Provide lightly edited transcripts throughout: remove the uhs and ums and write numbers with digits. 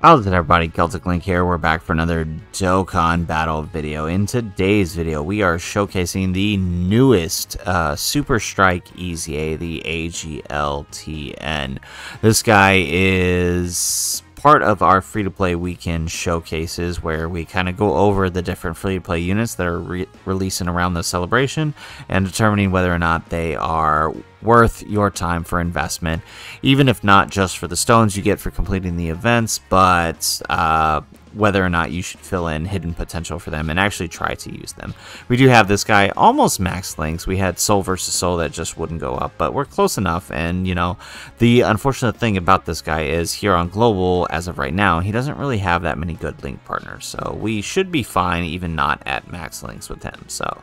How's it, everybody? Celtic Link here. We're back for another Dokkan battle video. In today's video, we are showcasing the newest Super Strike EZA, the AGL TIEN. This guy is part of our free-to-play weekend showcases where we kind of go over the different free-to-play units that are releasing around the celebration and determining whether or not they are worth your time for investment, even if not just for the stones you get for completing the events, but whether or not you should fill in hidden potential for them and actually try to use them. We do have this guy almost max links. We had soul versus soul that just wouldn't go up, but we're close enough. And you know, the unfortunate thing about this guy is here on global, as of right now, he doesn't really have that many good link partners, so we should be fine even not at max links with him. So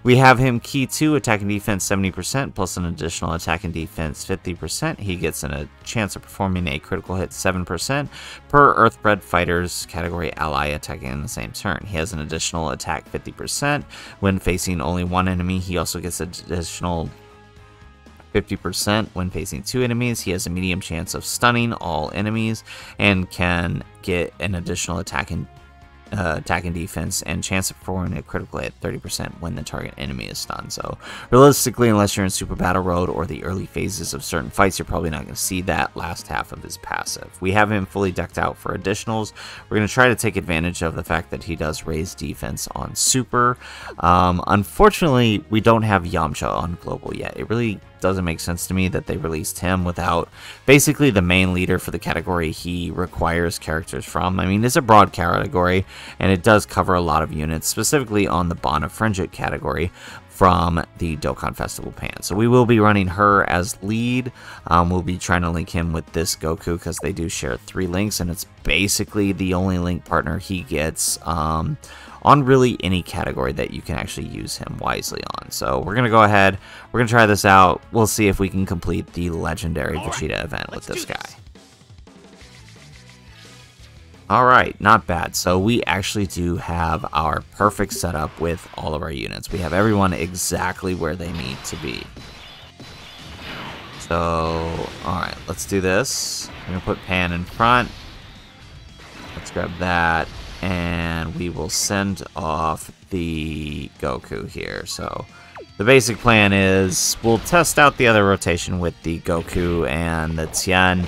we have him key 2, attack and defense 70% plus an additional attack and defense 50%. He gets a chance of performing a critical hit 7% per Earthbred Fighters category ally attacking in the same turn. He has an additional attack 50% when facing only one enemy. He also gets an additional 50% when facing 2 enemies. He has a medium chance of stunning all enemies and can get an additional attack and defense and chance of performing a critical hit 30% when the target enemy is stunned. So realistically, unless you're in Super Battle Road or the early phases of certain fights, you're probably not going to see that last half of his passive. We have him fully decked out for additionals. We're going to try to take advantage of the fact that he does raise defense on Super. Unfortunately, we don't have Yamcha on global yet. It really doesn't make sense to me that they released him without basically the main leader for the category he requires characters from. I mean, it's a broad category and it does cover a lot of units, specifically on the Bond of Friendship category from the Dokkan Festival Pan. So we will be running her as lead. We'll be trying to link him with this Goku because they do share 3 links, and it's basically the only link partner he gets on really any category that you can actually use him wisely on. So we're going to go ahead, we're going to try this out. We'll see if we can complete the legendary Vegeta event with this guy. Alright, not bad. So we actually do have our perfect setup with all of our units. We have everyone exactly where they need to be. So, alright, let's do this. I'm going to put Pan in front. Let's grab that. And we will send off the Goku here. So the basic plan is we'll test out the other rotation with the Goku and the Tien,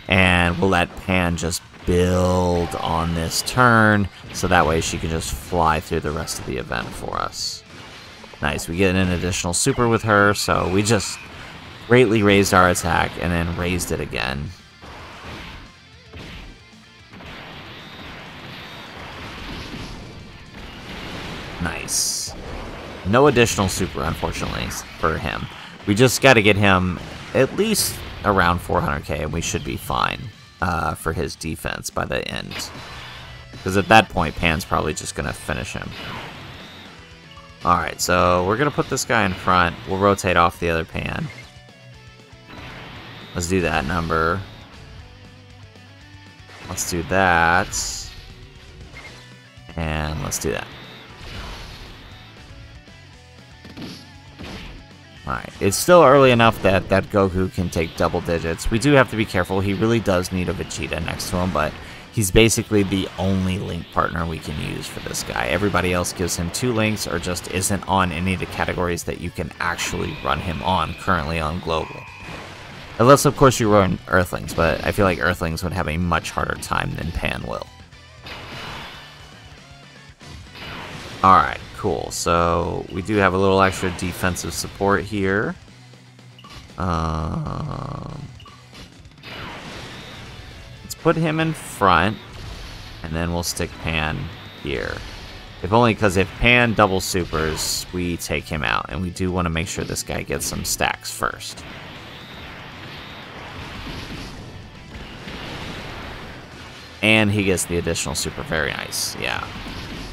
and we'll let Pan just build on this turn, so that way she can just fly through the rest of the event for us. Nice, we get an additional super with her, so we just greatly raised our attack and then raised it again. Nice. No additional super, unfortunately, for him. We just got to get him at least around 400k, and we should be fine for his defense by the end. Because at that point, Pan's probably just going to finish him. Alright, so we're going to put this guy in front. We'll rotate off the other Pan. Let's do that number. Let's do that. And let's do that. Alright, it's still early enough that Goku can take double digits. We do have to be careful. He really does need a Vegeta next to him, but he's basically the only link partner we can use for this guy. Everybody else gives him 2 links or just isn't on any of the categories that you can actually run him on currently on global. Unless, of course, you run Earthlings, but I feel like Earthlings would have a much harder time than Pan will. Alright, cool. So we do have a little extra defensive support here. Let's put him in front, and then we'll stick Pan here. If only because if Pan double supers, we take him out, and we do want to make sure this guy gets some stacks first. And he gets the additional super. Very nice, yeah.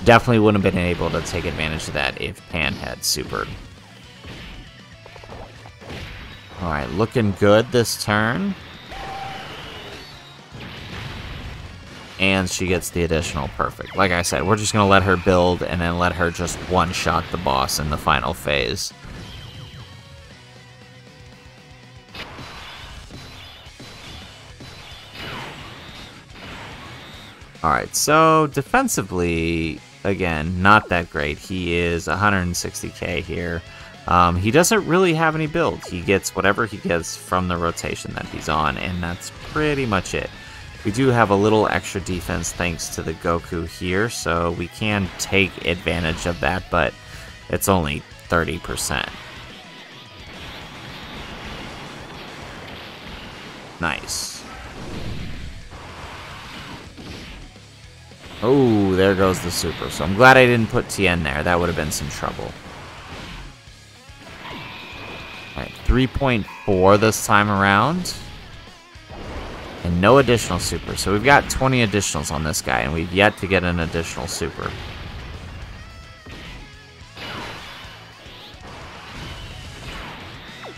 Definitely wouldn't have been able to take advantage of that if Pan had supered. Alright, looking good this turn. And she gets the additional perfect. Like I said, we're just going to let her build and then let her just one-shot the boss in the final phase. Alright, so defensively, again, not that great. He is 160k here. He doesn't really have any build. He gets whatever he gets from the rotation that he's on, and that's pretty much it. We do have a little extra defense thanks to the Goku here, so we can take advantage of that, but it's only 30%. Nice. Oh, there goes the super. So I'm glad I didn't put TIEN there. That would have been some trouble. Alright, 3.4 this time around. And no additional super. So we've got 20 additionals on this guy, and we've yet to get an additional super.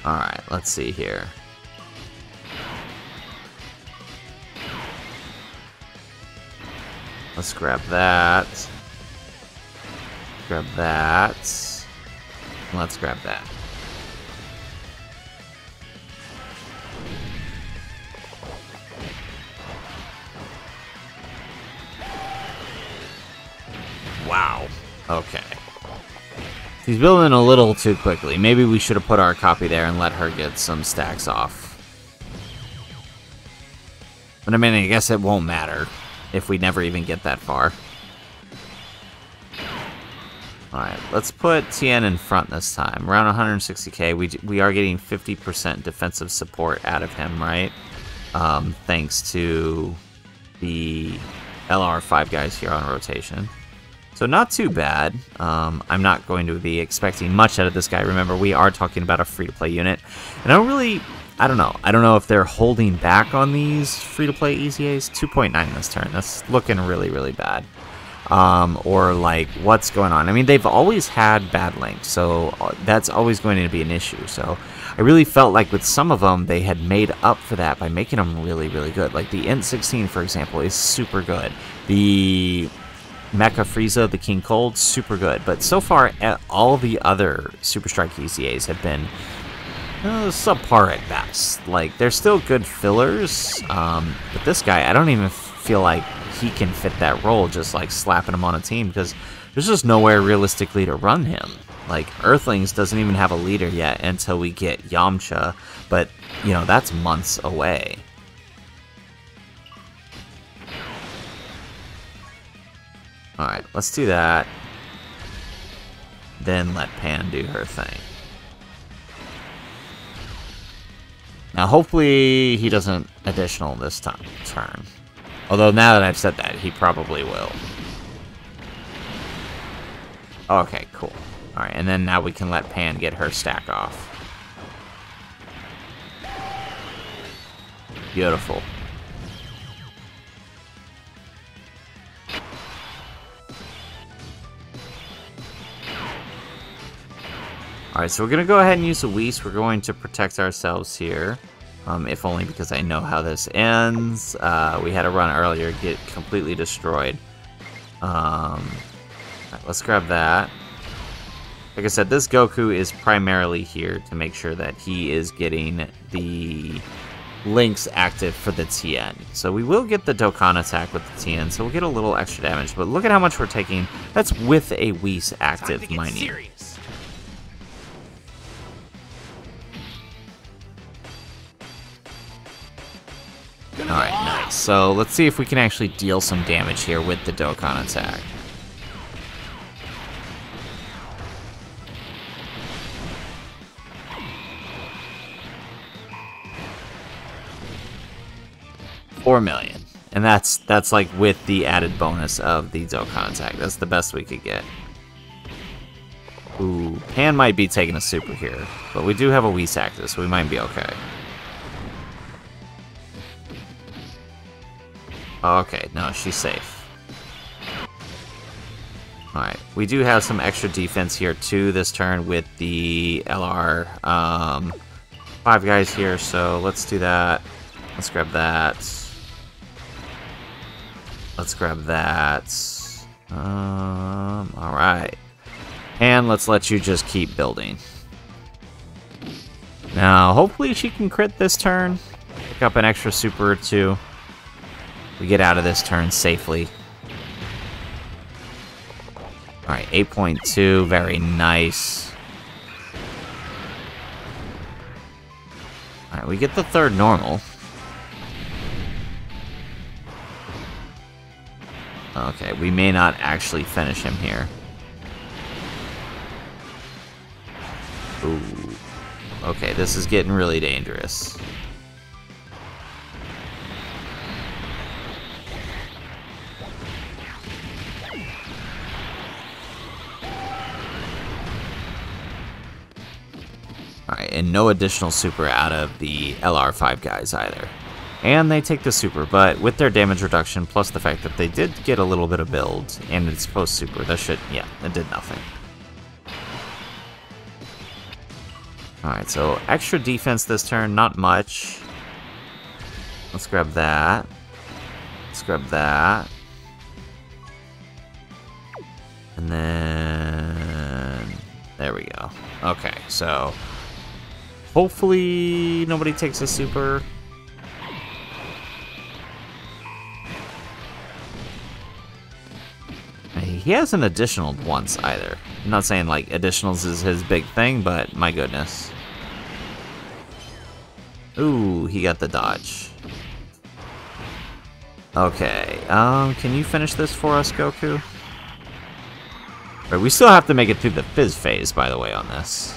Alright, let's see here. Let's grab that. Grab that. Let's grab that. Wow. Okay. He's building a little too quickly. Maybe we should have put our copy there and let her get some stacks off. But I mean, I guess it won't matter if we never even get that far. Alright, let's put TIEN in front this time. Around 160k, we are getting 50% defensive support out of him, right? Thanks to the LR5 guys here on rotation. So not too bad. I'm not going to be expecting much out of this guy. Remember, we are talking about a free-to-play unit. And I don't know. I don't know if they're holding back on these free-to-play EZAs. 2.9 this turn. That's looking really, really bad. Or, like, what's going on? I mean, they've always had bad links, so that's always going to be an issue. So I really felt like with some of them, they had made up for that by making them really, really good. Like, the Int 16, for example, is super good. The Mecha Frieza, the King Cold, super good. But so far, all the other Super Strike EZAs have been subpar at best. Like, they're still good fillers, but this guy, I don't even feel like he can fit that role, just like slapping him on a team, because there's just nowhere realistically to run him. Like, Earthlings doesn't even have a leader yet until we get Yamcha, but, you know, that's months away. Alright, let's do that. Then let Pan do her thing. Now, hopefully he doesn't additional this turn. Although, now that I've said that, he probably will. Okay, cool. Alright, and then now we can let Pan get her stack off. Beautiful. Alright, so we're going to go ahead and use the Whis. We're going to protect ourselves here. If only because I know how this ends. We had a run earlier, get completely destroyed. Right, let's grab that. Like I said, this Goku is primarily here to make sure that he is getting the links active for the TIEN. So we will get the Dokkan attack with the TIEN, so we'll get a little extra damage. But look at how much we're taking. That's with a Whis active mining. Alright, nice. So let's see if we can actually deal some damage here with the Dokkan attack. $4 million. And that's like with the added bonus of the Dokkan attack. That's the best we could get. Ooh, Pan might be taking a super here, but we do have a Whis active, so we might be okay. Okay, no, she's safe. Alright, we do have some extra defense here too this turn with the LR 5 guys here, so let's do that. Let's grab that. Let's grab that. Alright. And let's let you just keep building. Now, hopefully she can crit this turn. Pick up an extra super or two. We get out of this turn safely. Alright, 8.2, very nice. Alright, we get the third normal. Okay, we may not actually finish him here. Ooh. Okay, this is getting really dangerous. Alright, and no additional super out of the LR5 guys either. And they take the super, but with their damage reduction, plus the fact that they did get a little bit of build, and it's post-super, that should, yeah, it did nothing. Alright, so extra defense this turn, not much. Let's grab that. Let's grab that. And then... there we go. Okay, so... hopefully nobody takes a super. He hasn't additional once either. I'm not saying like additionals is his big thing, but my goodness. Ooh, he got the dodge. Okay, can you finish this for us, Goku? Right, we still have to make it through the fizz phase, by the way, on this.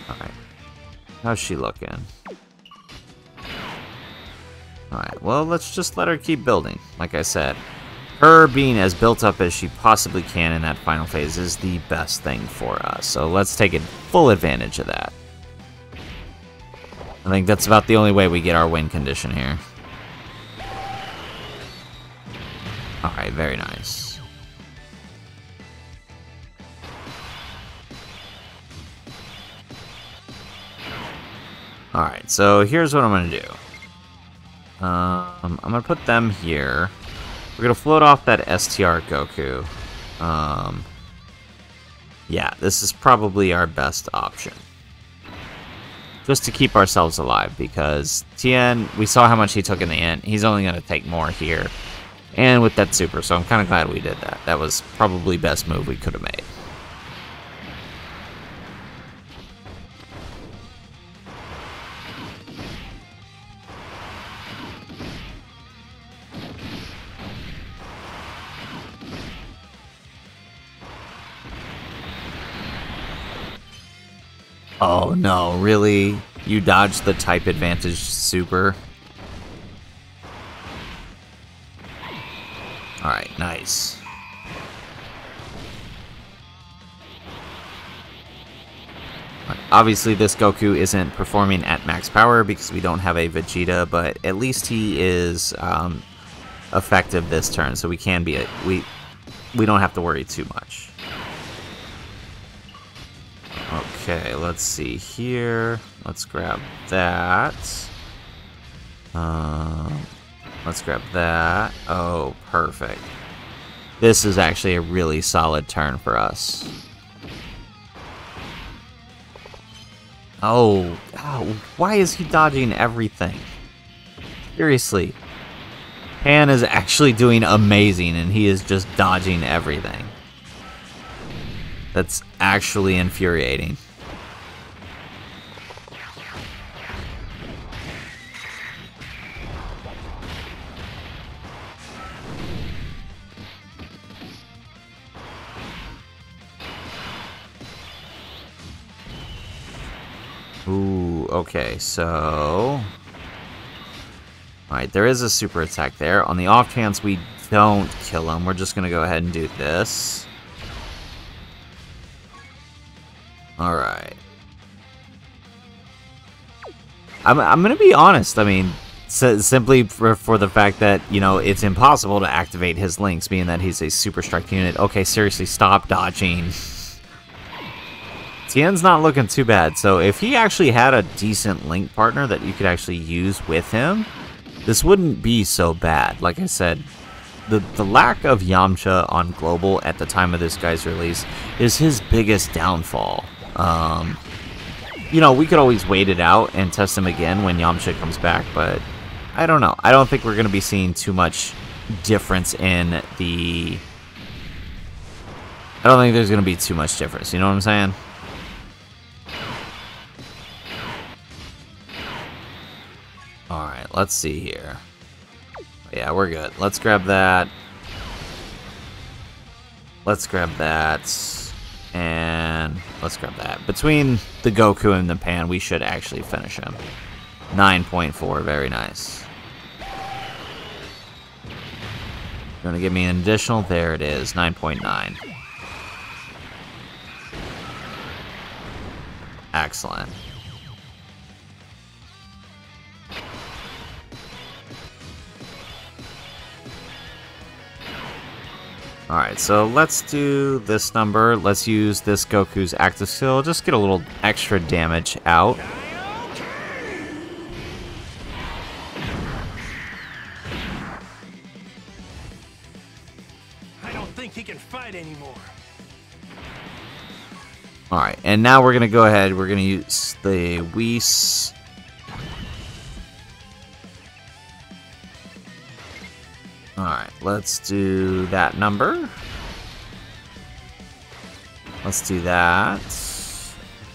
Alright. How's she looking? Alright, well, let's just let her keep building. Like I said, her being as built up as she possibly can in that final phase is the best thing for us. So let's take full advantage of that. I think that's about the only way we get our win condition here. Alright, very nice. Alright, so here's what I'm going to do. I'm gonna put them here. We're gonna float off that STR Goku. Yeah, this is probably our best option. Just to keep ourselves alive, because TIEN, we saw how much he took in the end. He's only gonna take more here. And with that super, so I'm kind of glad we did that. That was probably best move we could have made. Oh no, really? You dodged the type advantage super? Alright, nice. Obviously this Goku isn't performing at max power because we don't have a Vegeta, but at least he is effective this turn, so we can be we don't have to worry too much. Okay, let's see here. Let's grab that. Let's grab that. Oh, perfect. This is actually a really solid turn for us. Oh, why is he dodging everything? Seriously. Pan is actually doing amazing, and he is just dodging everything. That's actually infuriating. Ooh, okay, so... Alright, there is a super attack there. On the off chance we don't kill him, we're just going to go ahead and do this. Alright. I'm going to be honest, I mean, simply for the fact that, you know, it's impossible to activate his links, being that he's a super strike unit. Okay, seriously, stop dodging. Tien's not looking too bad, so if he actually had a decent link partner that you could actually use with him, this wouldn't be so bad. Like I said, the lack of Yamcha on Global at the time of this guy's release is his biggest downfall. you know, we could always wait it out and test him again when Yamcha comes back, but I don't know. I don't think we're going to be seeing too much difference in the... I don't think there's going to be too much difference, you know what I'm saying? Alright, let's see here. Yeah, we're good. Let's grab that. Let's grab that. And let's grab that. Between the Goku and the Pan, we should actually finish him. 9.4, very nice. You want to give me an additional? There it is, 9.9. Excellent. Alright, so let's do this number. Let's use this Goku's active skill. Just get a little extra damage out. I don't think he can fight anymore. Alright, and now we're going to go ahead. We're going to use the Whis. Alright, let's do that number. Let's do that.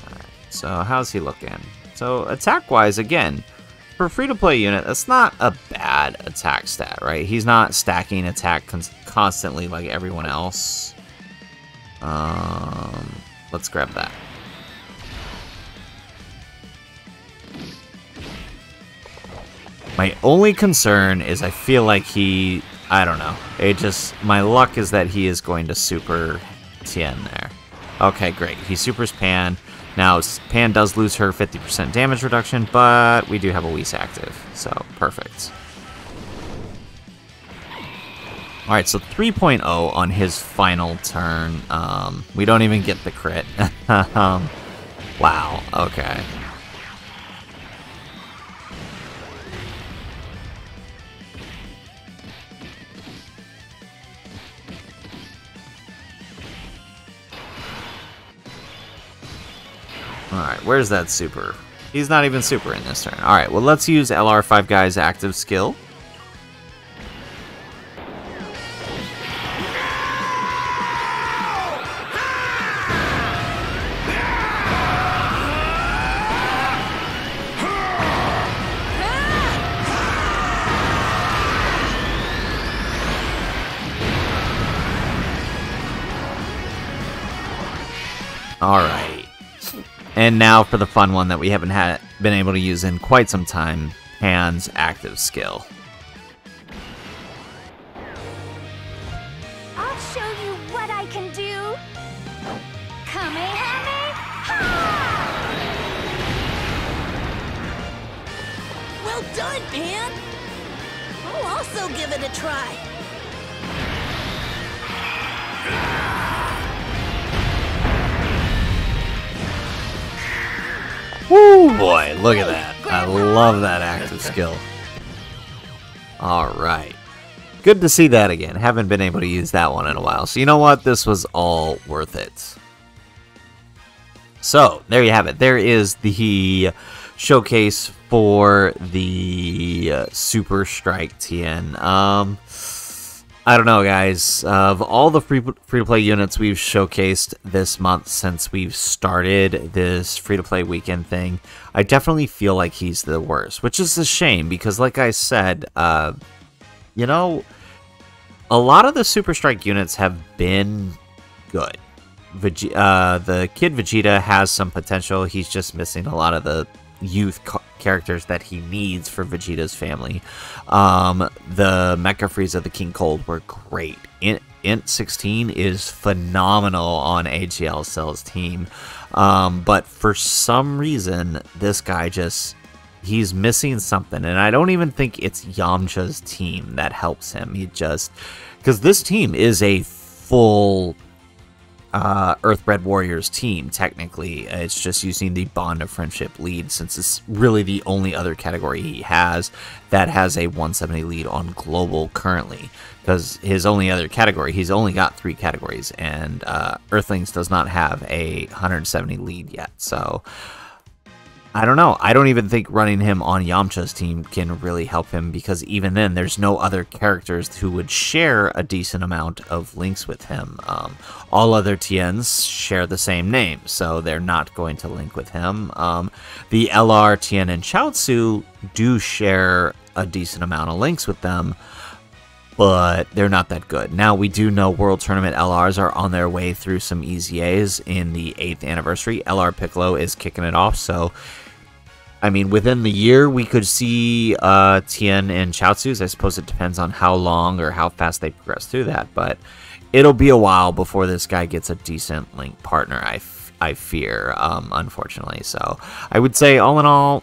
Alright, so how's he looking? So attack-wise, again, for a free-to-play unit, that's not a bad attack stat, right? He's not stacking attack constantly like everyone else. Let's grab that. My only concern is I feel like I don't know. My luck is that he is going to super TIEN there. Okay, great. He supers Pan. Now, Pan does lose her 50% damage reduction, but we do have a Whis active, so perfect. Alright, so 3.0 on his final turn. We don't even get the crit. Wow, okay. Alright, where's that super? He's not even super in this turn. Alright, well, let's use LR5 Guy's active skill. Alright. And now for the fun one that we haven't been able to use in quite some time, Pan's active skill. I'll show you what I can do. Kamehameha! Well done, Pan! I'll also give it a try. Woo, boy, look at that. I love that active skill. Alright. Good to see that again. Haven't been able to use that one in a while. So you know what? This was all worth it. So, there you have it. There is the showcase for the Super Strike TIEN. I don't know, guys. Of all the free-to-play units we've showcased this month since we've started this free-to-play weekend thing, I definitely feel like he's the worst, which is a shame because, like I said, you know, a lot of the Super Strike units have been good. The Kid Vegeta has some potential. He's just missing a lot of the youth characters that he needs for Vegeta's family. The Mecha Frieza, the King Cold were great. Int 16 is phenomenal on AGL Cell's team. But for some reason, this guy he's missing something. And I don't even think it's Yamcha's team that helps him. Because this team is a full Earthbred Warriors team, technically. It's just using the Bond of Friendship lead, since it's really the only other category he has that has a 170 lead on global currently. Because his only other category, he's only got 3 categories, and Earthlings does not have a 170 lead yet. So I don't know. I don't even think running him on Yamcha's team can really help him, because even then, there's no other characters who would share a decent amount of links with him. All other TIENs share the same name, so they're not going to link with him. The LR, TIEN, and Chaozu do share a decent amount of links with them, but they're not that good. Now, we do know World Tournament LRs are on their way through some EZAs in the 8th anniversary. LR Piccolo is kicking it off, so, I mean, within the year, we could see TIEN and Chaozu's. I suppose it depends on how long or how fast they progress through that, but it'll be a while before this guy gets a decent link partner, I fear, unfortunately. So, I would say, all in all,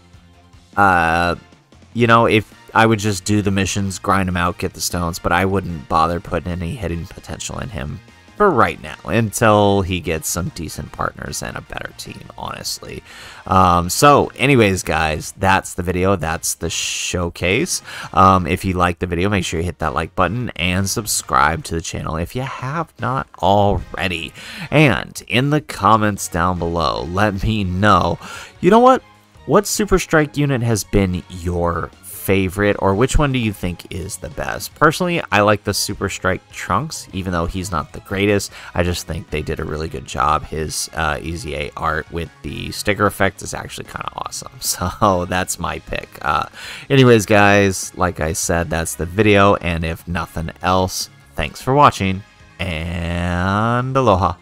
you know, if I would just do the missions, grind them out, get the stones, but I wouldn't bother putting any hidden potential in him for right now, until he gets some decent partners and a better team, honestly. So, anyways, guys, that's the video. That's the showcase. If you liked the video, make sure you hit that like button and subscribe to the channel if you have not already. And in the comments down below, let me know, you know what Super Strike unit has been your favorite, or which one do you think is the best? Personally, I like the Super Strike Trunks, even though he's not the greatest. I just think they did a really good job. His EZA art with the sticker effect is actually kind of awesome, so that's my pick. Anyways, guys, like I said, that's the video, and if nothing else, thanks for watching, and aloha.